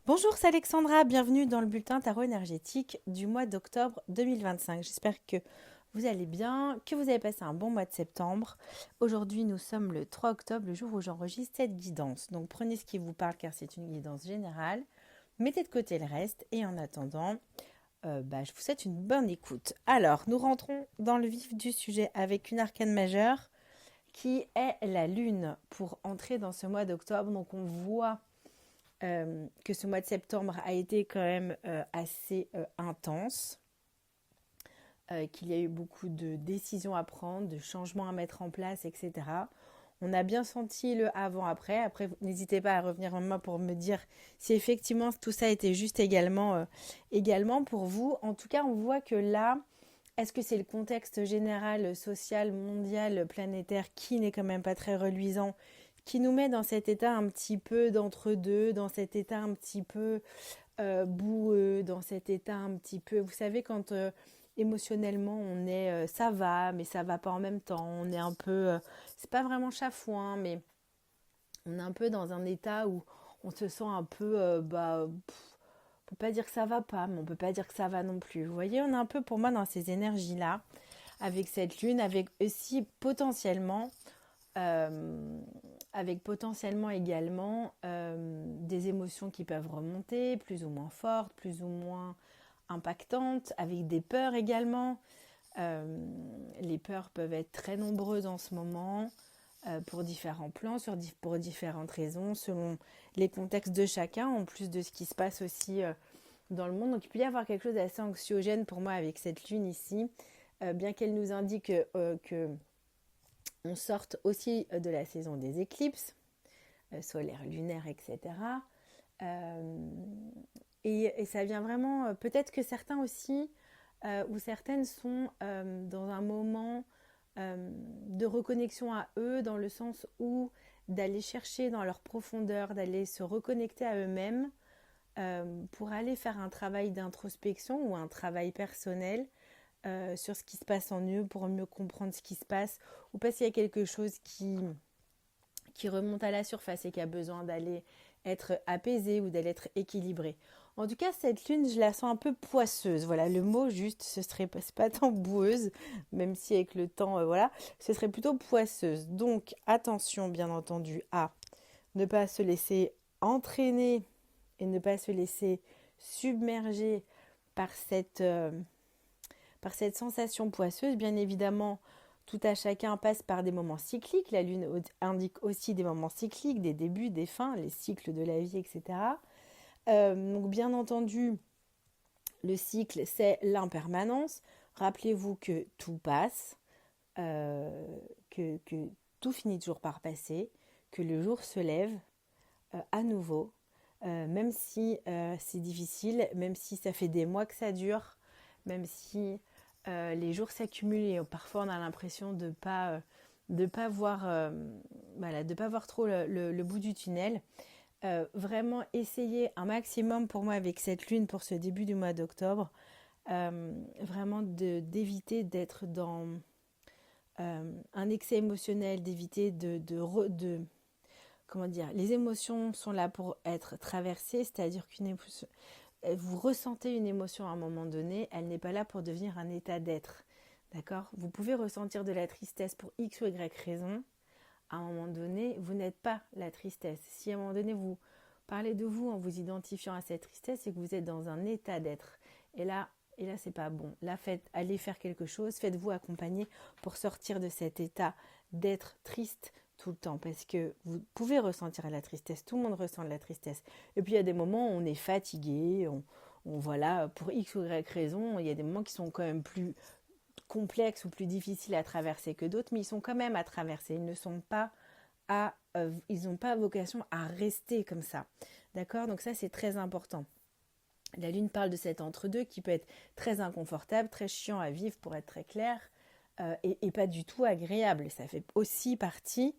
Bonjour, c'est Alexandra, bienvenue dans le bulletin tarot énergétique du mois d'octobre 2025. J'espère que vous allez bien, que vous avez passé un bon mois de septembre. Aujourd'hui, nous sommes le 3 octobre, le jour où j'enregistre cette guidance. Donc prenez ce qui vous parle car c'est une guidance générale. Mettez de côté le reste et en attendant, je vous souhaite une bonne écoute. Alors, nous rentrons dans le vif du sujet avec une arcane majeure qui est la lune pour entrer dans ce mois d'octobre. Donc on voit que ce mois de septembre a été quand même assez intense, qu'il y a eu beaucoup de décisions à prendre, de changements à mettre en place, etc. On a bien senti le avant-après. Après, n'hésitez pas à revenir vers moi pour me dire si effectivement tout ça était juste également pour vous. En tout cas, on voit que là, est-ce que c'est le contexte général, social, mondial, planétaire qui n'est quand même pas très reluisant, qui nous met dans cet état un petit peu d'entre-deux, dans cet état un petit peu boueux, dans cet état un petit peu, vous savez, quand émotionnellement on est ça va, mais ça va pas en même temps, on est un peu, c'est pas vraiment chafouin, mais on est un peu dans un état où on se sent un peu, on peut pas dire que ça va pas, mais on peut pas dire que ça va non plus. Vous voyez, on est un peu pour moi dans ces énergies-là, avec cette lune, euh, avec potentiellement également des émotions qui peuvent remonter, plus ou moins fortes, plus ou moins impactantes, avec des peurs également. Les peurs peuvent être très nombreuses en ce moment, pour différents plans, pour différentes raisons, selon les contextes de chacun, en plus de ce qui se passe aussi dans le monde. Donc il peut y avoir quelque chose d'assez anxiogène pour moi avec cette lune ici, bien qu'elle nous indique que on sorte aussi de la saison des éclipses, solaires, lunaires, etc. Euh, et ça vient vraiment, peut-être que certains aussi, ou certaines sont dans un moment de reconnexion à eux, dans le sens où d'aller chercher dans leur profondeur, d'aller se reconnecter à eux-mêmes, pour aller faire un travail d'introspection ou un travail personnel sur ce qui se passe en eux, pour mieux comprendre ce qui se passe, ou parce qu'il y a quelque chose qui remonte à la surface et qui a besoin d'aller être apaisé ou d'aller être équilibré. En tout cas, cette lune, je la sens un peu poisseuse. Voilà, le mot juste, ce serait pas tant boueuse, même si avec le temps, voilà, ce serait plutôt poisseuse. Donc, attention, bien entendu, à ne pas se laisser entraîner et ne pas se laisser submerger par cette sensation poisseuse. Bien évidemment, tout à chacun passe par des moments cycliques. La lune indique aussi des moments cycliques, des débuts, des fins, les cycles de la vie, etc. Donc bien entendu, le cycle, c'est l'impermanence. Rappelez-vous que tout passe, que tout finit toujours par passer, que le jour se lève à nouveau, même si c'est difficile, même si ça fait des mois que ça dure, même si les jours s'accumulent et parfois on a l'impression de pas voir, voilà, de pas voir trop le bout du tunnel. Vraiment essayer un maximum pour moi avec cette lune pour ce début du mois d'octobre, vraiment d'éviter d'être dans un excès émotionnel, d'éviter de comment dire, les émotions sont là pour être traversées, c'est-à-dire qu'une émotion, vous ressentez une émotion à un moment donné, elle n'est pas là pour devenir un état d'être. D'accord? Vous pouvez ressentir de la tristesse pour X ou Y raison. À un moment donné, vous n'êtes pas la tristesse. Si à un moment donné, vous parlez de vous en vous identifiant à cette tristesse, c'est que vous êtes dans un état d'être. Et là, c'est pas bon. Là, allez faire quelque chose, faites-vous accompagner pour sortir de cet état d'être triste tout le temps. Parce que vous pouvez ressentir la tristesse, tout le monde ressent de la tristesse. Et puis il y a des moments où on est fatigué, voilà, pour X ou Y raison, il y a des moments qui sont quand même plus complexes ou plus difficiles à traverser que d'autres, mais ils sont quand même à traverser. Ils ne sont pas ils n'ont pas vocation à rester comme ça. D'accord? Donc ça, c'est très important. La lune parle de cet entre-deux qui peut être très inconfortable, très chiant à vivre pour être très clair, et pas du tout agréable. Ça fait aussi partie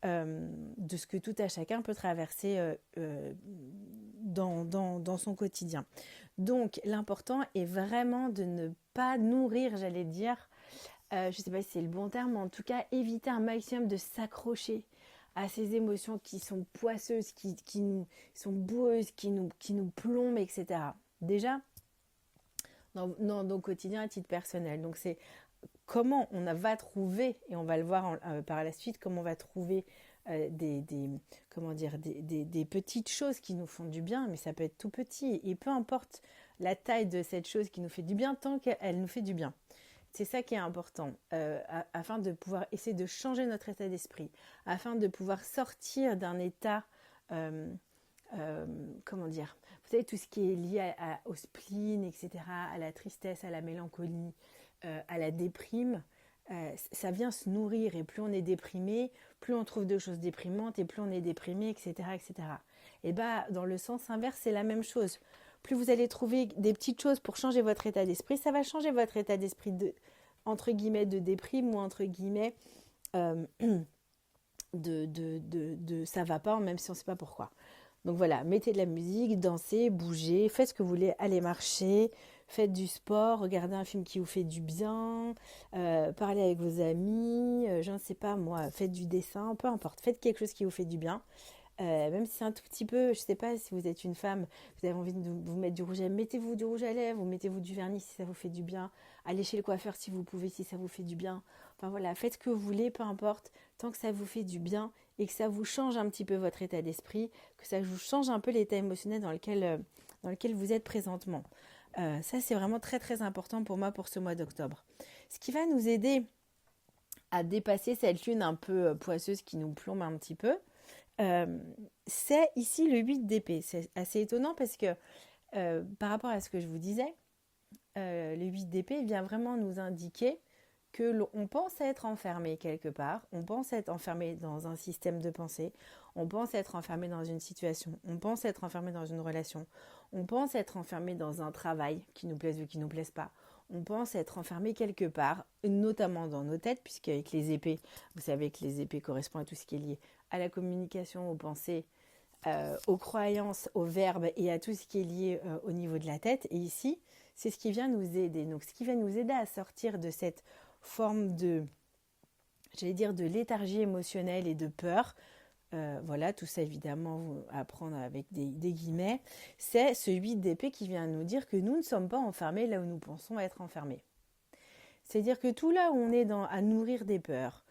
de ce que tout à chacun peut traverser dans son quotidien. Donc l'important est vraiment de ne pas nourrir, j'allais dire, je ne sais pas si c'est le bon terme, mais en tout cas éviter un maximum de s'accrocher à ces émotions qui sont poisseuses, qui nous sont boueuses, qui nous plombent, etc. Déjà, dans nos quotidiens à titre personnel. Donc c'est comment va trouver, et on va le voir par la suite, comment on va trouver comment dire, des petites choses qui nous font du bien, mais ça peut être tout petit, et peu importe la taille de cette chose qui nous fait du bien, tant qu'elle nous fait du bien. C'est ça qui est important, afin de pouvoir essayer de changer notre état d'esprit, afin de pouvoir sortir d'un état, comment dire, vous savez, tout ce qui est lié au spleen, etc., à la tristesse, à la mélancolie, à la déprime, ça vient se nourrir, et plus on est déprimé, plus on trouve de choses déprimantes, et plus on est déprimé, etc., etc. Et bien, dans le sens inverse, c'est la même chose. Plus vous allez trouver des petites choses pour changer votre état d'esprit, ça va changer votre état d'esprit entre guillemets, de déprime, ou entre guillemets, euh, ça va pas, même si on ne sait pas pourquoi. Donc voilà, mettez de la musique, dansez, bougez, faites ce que vous voulez, allez marcher, faites du sport, regardez un film qui vous fait du bien, parlez avec vos amis, je ne sais pas moi, faites du dessin, peu importe, faites quelque chose qui vous fait du bien. Même si c'est un tout petit peu, je ne sais pas si vous êtes une femme, vous avez envie de vous mettre du rouge à lèvres, mettez-vous du rouge à lèvres, ou mettez-vous du vernis si ça vous fait du bien, allez chez le coiffeur si vous pouvez, si ça vous fait du bien. Enfin voilà, faites ce que vous voulez, peu importe, tant que ça vous fait du bien et que ça vous change un petit peu votre état d'esprit, que ça vous change un peu l'état émotionnel dans lequel vous êtes présentement. Ça, c'est vraiment très très important pour moi pour ce mois d'octobre. Ce qui va nous aider à dépasser cette lune un peu poisseuse qui nous plombe un petit peu, c'est ici le 8 d'épée. C'est assez étonnant parce que par rapport à ce que je vous disais, le 8 d'épée vient vraiment nous indiquer que l'on pense être enfermé quelque part, on pense être enfermé dans un système de pensée, on pense être enfermé dans une situation, on pense être enfermé dans une relation, on pense être enfermé dans un travail qui nous plaise ou qui nous plaise pas, on pense être enfermé quelque part, notamment dans nos têtes, puisqu'avec les épées, vous savez que les épées correspondent à tout ce qui est lié à la communication, aux pensées, aux croyances, aux verbes et à tout ce qui est lié au niveau de la tête. Et ici, c'est ce qui vient nous aider. Donc, ce qui va nous aider à sortir de cette forme de, j'allais dire, de léthargie émotionnelle et de peur. Voilà, tout ça évidemment à prendre avec des guillemets. C'est ce 8 d'épée qui vient nous dire que nous ne sommes pas enfermés là où nous pensons être enfermés. C'est-à-dire que tout là où on est à nourrir des peurs,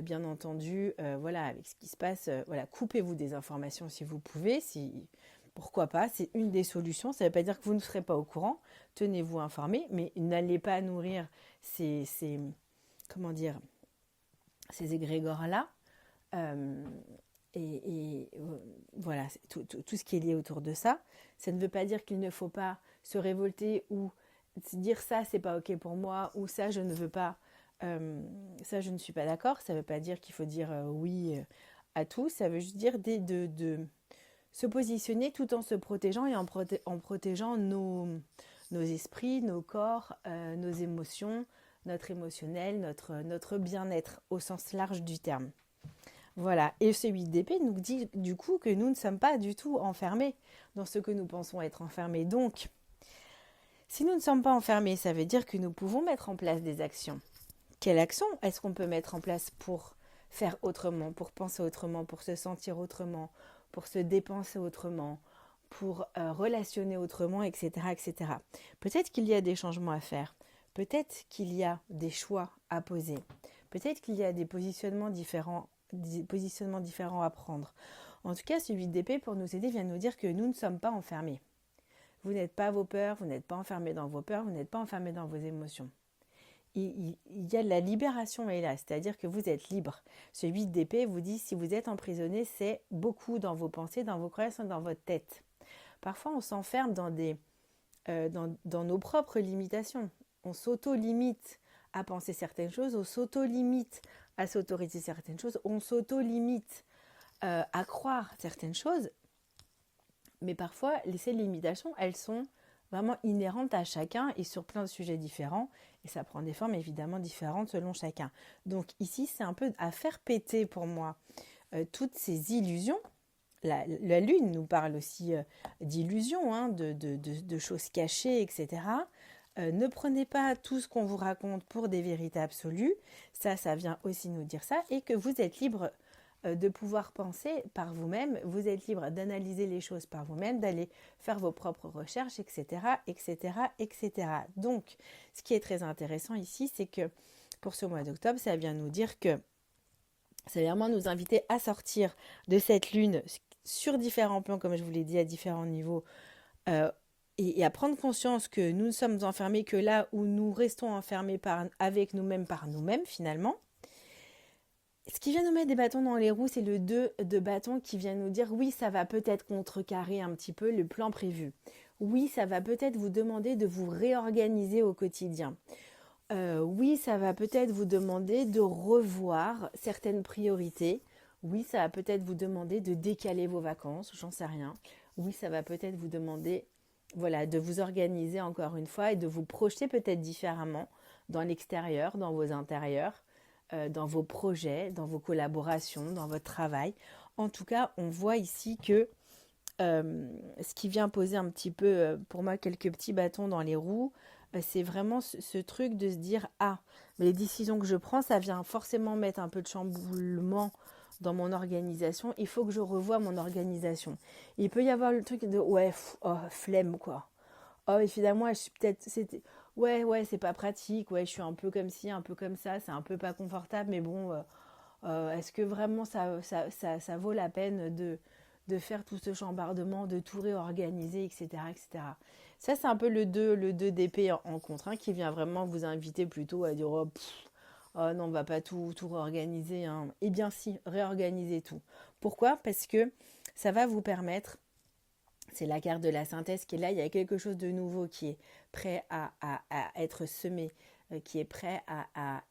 bien entendu, voilà, avec ce qui se passe, voilà, coupez-vous des informations si vous pouvez, pourquoi pas, c'est une des solutions. Ça ne veut pas dire que vous ne serez pas au courant, tenez-vous informés, mais n'allez pas nourrir comment dire, ces égrégores-là. Voilà, tout ce qui est lié autour de ça. Ça ne veut pas dire qu'il ne faut pas se révolter ou dire ça c'est pas ok pour moi, ou ça je ne veux pas, ça je ne suis pas d'accord. Ça ne veut pas dire qu'il faut dire oui à tout. Ça veut juste dire de se positionner tout en se protégeant et en protégeant nos esprits, nos corps, nos émotions, notre émotionnel, notre bien-être au sens large du terme. Voilà, et ce 8 d'épée nous dit du coup que nous ne sommes pas du tout enfermés dans ce que nous pensons être enfermés. Donc, si nous ne sommes pas enfermés, ça veut dire que nous pouvons mettre en place des actions. Quelle action est-ce qu'on peut mettre en place pour faire autrement, pour penser autrement, pour se sentir autrement, pour se dépenser autrement, pour relationner autrement, etc., etc. Peut-être qu'il y a des changements à faire. Peut-être qu'il y a des choix à poser. Peut-être qu'il y a des positionnements différents à prendre. En tout cas, ce 8 d'épée, pour nous aider, vient nous dire que nous ne sommes pas enfermés. Vous n'êtes pas vos peurs, vous n'êtes pas enfermés dans vos peurs, vous n'êtes pas enfermés dans vos émotions. Il y a de la libération est là, c'est-à-dire que vous êtes libre. Ce 8 d'épée vous dit si vous êtes emprisonné, c'est beaucoup dans vos pensées, dans vos croyances, dans votre tête. Parfois, on s'enferme dans nos propres limitations. On s'auto-limite à penser certaines choses, on s'auto-limite à s'autoriser certaines choses, on s'auto-limite à croire certaines choses, mais parfois, ces limitations, elles sont vraiment inhérentes à chacun et sur plein de sujets différents, et ça prend des formes évidemment différentes selon chacun. Donc ici, c'est un peu à faire péter pour moi toutes ces illusions. La lune nous parle aussi d'illusions, hein, de choses cachées, etc. Ne prenez pas tout ce qu'on vous raconte pour des vérités absolues. Ça vient aussi nous dire ça. Et que vous êtes libre de pouvoir penser par vous-même, vous êtes libre d'analyser les choses par vous-même, d'aller faire vos propres recherches, etc., etc., etc. Donc, ce qui est très intéressant ici, c'est que pour ce mois d'octobre, ça vient nous dire que ça vient vraiment nous inviter à sortir de cette lune sur différents plans, comme je vous l'ai dit, à différents niveaux, euh, et à prendre conscience que nous ne sommes enfermés que là où nous restons enfermés avec nous-mêmes par nous-mêmes finalement. Ce qui vient nous mettre des bâtons dans les roues, c'est le 2 de bâton qui vient nous dire oui, ça va peut-être contrecarrer un petit peu le plan prévu. Oui, ça va peut-être vous demander de vous réorganiser au quotidien. Oui, ça va peut-être vous demander de revoir certaines priorités. Oui, ça va peut-être vous demander de décaler vos vacances, j'en sais rien. Oui, ça va peut-être vous demander, voilà, de vous organiser encore une fois et de vous projeter peut-être différemment dans l'extérieur, dans vos intérieurs, dans vos projets, dans vos collaborations, dans votre travail. En tout cas, on voit ici que ce qui vient poser un petit peu, pour moi, quelques petits bâtons dans les roues, c'est vraiment ce truc de se dire, ah, mais les décisions que je prends, ça vient forcément mettre un peu de chamboulement dans mon organisation. Il faut que je revoie mon organisation. Il peut y avoir le truc de, ouais, flemme, quoi. Oh, et finalement, je suis peut-être, ouais, c'est pas pratique, ouais, je suis un peu comme ci, un peu comme ça, c'est un peu pas confortable, mais bon, est-ce que vraiment ça vaut la peine de faire tout ce chambardement, de tout réorganiser, etc., etc. Ça, c'est un peu le deux d'épée en contre, hein, qui vient vraiment vous inviter plutôt à dire, oh non, on va pas tout réorganiser, hein. Eh bien si, réorganiser tout. Pourquoi? Parce que ça va vous permettre, c'est la carte de la synthèse qui est là, il y a quelque chose de nouveau qui est prêt à être semé, qui est prêt à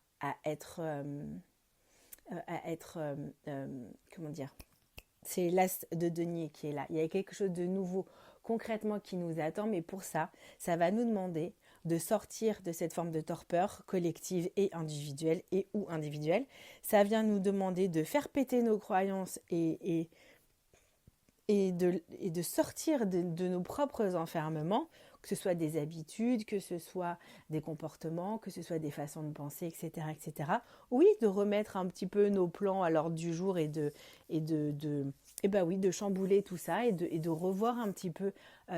être comment dire, c'est l'as de denier qui est là. Il y a quelque chose de nouveau concrètement qui nous attend, mais pour ça, ça va nous demander de sortir de cette forme de torpeur collective et individuelle et ou individuelle. Ça vient nous demander de faire péter nos croyances et de sortir de nos propres enfermements, que ce soit des habitudes, que ce soit des comportements, que ce soit des façons de penser, etc., etc. Oui, de remettre un petit peu nos plans à l'ordre du jour de chambouler tout ça et de revoir un petit peu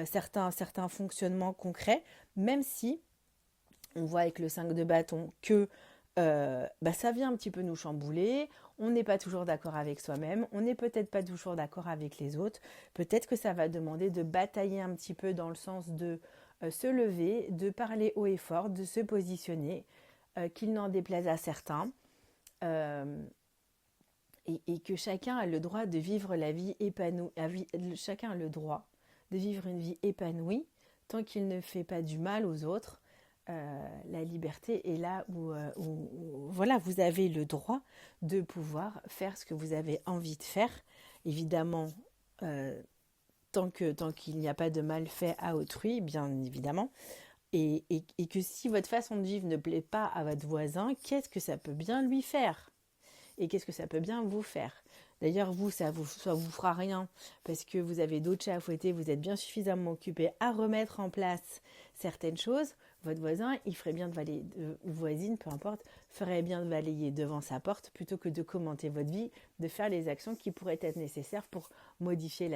certains fonctionnements concrets, même si on voit avec le 5 de bâton que ça vient un petit peu nous chambouler, on n'est pas toujours d'accord avec soi-même, on n'est peut-être pas toujours d'accord avec les autres, peut-être que ça va demander de batailler un petit peu dans le sens de se lever, de parler haut et fort, de se positionner, qu'il n'en déplaise à certains, euh, et que chacun a le droit de vivre la vie épanouie, chacun a le droit de vivre une vie épanouie tant qu'il ne fait pas du mal aux autres. La liberté est là où, voilà, vous avez le droit de pouvoir faire ce que vous avez envie de faire. Évidemment, euh, tant qu'il n'y a pas de mal fait à autrui, bien évidemment. Et que si votre façon de vivre ne plaît pas à votre voisin, qu'est-ce que ça peut bien lui faire? Et qu'est-ce que ça peut bien vous faire? D'ailleurs, vous, ça vous fera rien parce que vous avez d'autres chats à fouetter, vous êtes bien suffisamment occupé à remettre en place certaines choses. Votre voisin, il ferait bien de balayer, ou voisine, peu importe, ferait bien de balayer devant sa porte plutôt que de commenter votre vie, de faire les actions qui pourraient être nécessaires pour modifier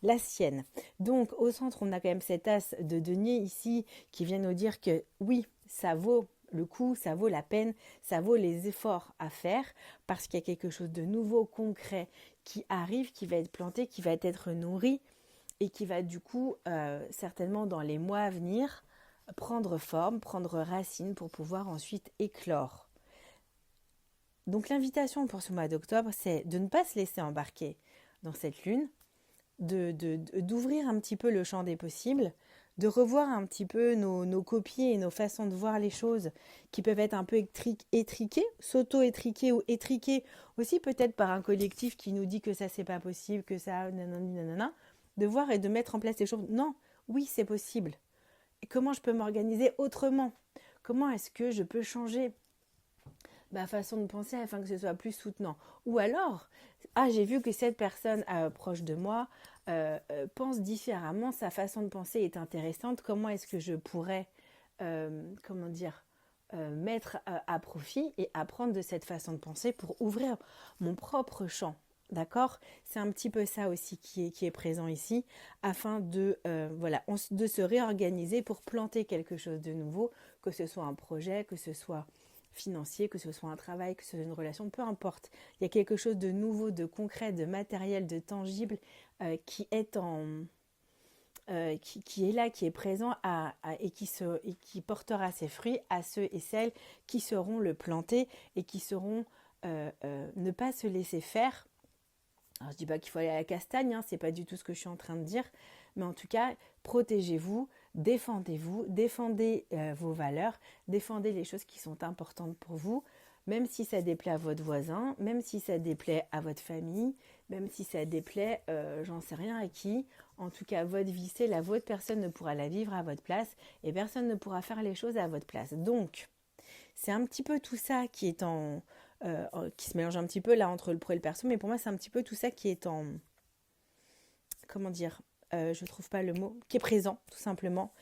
la sienne. Donc, au centre, on a quand même cet as de denier ici qui vient nous dire que oui, ça vaut le coup, ça vaut la peine, ça vaut les efforts à faire parce qu'il y a quelque chose de nouveau, concret qui arrive, qui va être planté, qui va être nourri et qui va du coup certainement dans les mois à venir prendre forme, prendre racine pour pouvoir ensuite éclore. Donc l'invitation pour ce mois d'octobre, c'est de ne pas se laisser embarquer dans cette lune, d'ouvrir un petit peu le champ des possibles, de revoir un petit peu nos copies et nos façons de voir les choses qui peuvent être un peu étriquées, s'auto-étriquer ou étriquées aussi peut-être par un collectif qui nous dit que ça c'est pas possible, que ça nanana, de voir et de mettre en place les choses. Non, oui c'est possible. Et comment je peux m'organiser autrement? Comment est-ce que je peux changer ma façon de penser afin que ce soit plus soutenant? Ou alors, j'ai vu que cette personne proche de moi pense différemment, sa façon de penser est intéressante, comment est-ce que je pourrais, comment dire, mettre à profit et apprendre de cette façon de penser pour ouvrir mon propre champ. D'accord? C'est un petit peu ça aussi qui est présent ici, afin de se réorganiser pour planter quelque chose de nouveau, que ce soit un projet, que ce soit financier, que ce soit un travail, que ce soit une relation, peu importe. Il y a quelque chose de nouveau, de concret, de matériel, de tangible qui est qui est là, qui est présent et qui portera ses fruits à ceux et celles qui sauront le planter et qui sauront ne pas se laisser faire. Alors, je ne dis pas qu'il faut aller à la castagne, hein, c'est pas du tout ce que je suis en train de dire, mais en tout cas, protégez-vous, défendez vos valeurs, défendez les choses qui sont importantes pour vous, même si ça déplaît à votre voisin, même si ça déplaît à votre famille, même si ça déplaît, j'en sais rien à qui. En tout cas, votre vie, c'est la vôtre, personne ne pourra la vivre à votre place et personne ne pourra faire les choses à votre place. Donc, c'est un petit peu tout ça qui se mélange un petit peu là entre le pro et le perso, mais pour moi, c'est un petit peu tout ça qui est comment dire, je ne trouve pas le mot, qui est présent tout simplement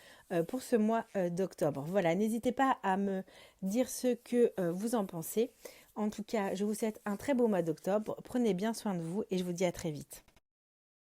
pour ce mois d'octobre. Voilà, n'hésitez pas à me dire ce que vous en pensez. En tout cas, je vous souhaite un très beau mois d'octobre. Prenez bien soin de vous et je vous dis à très vite.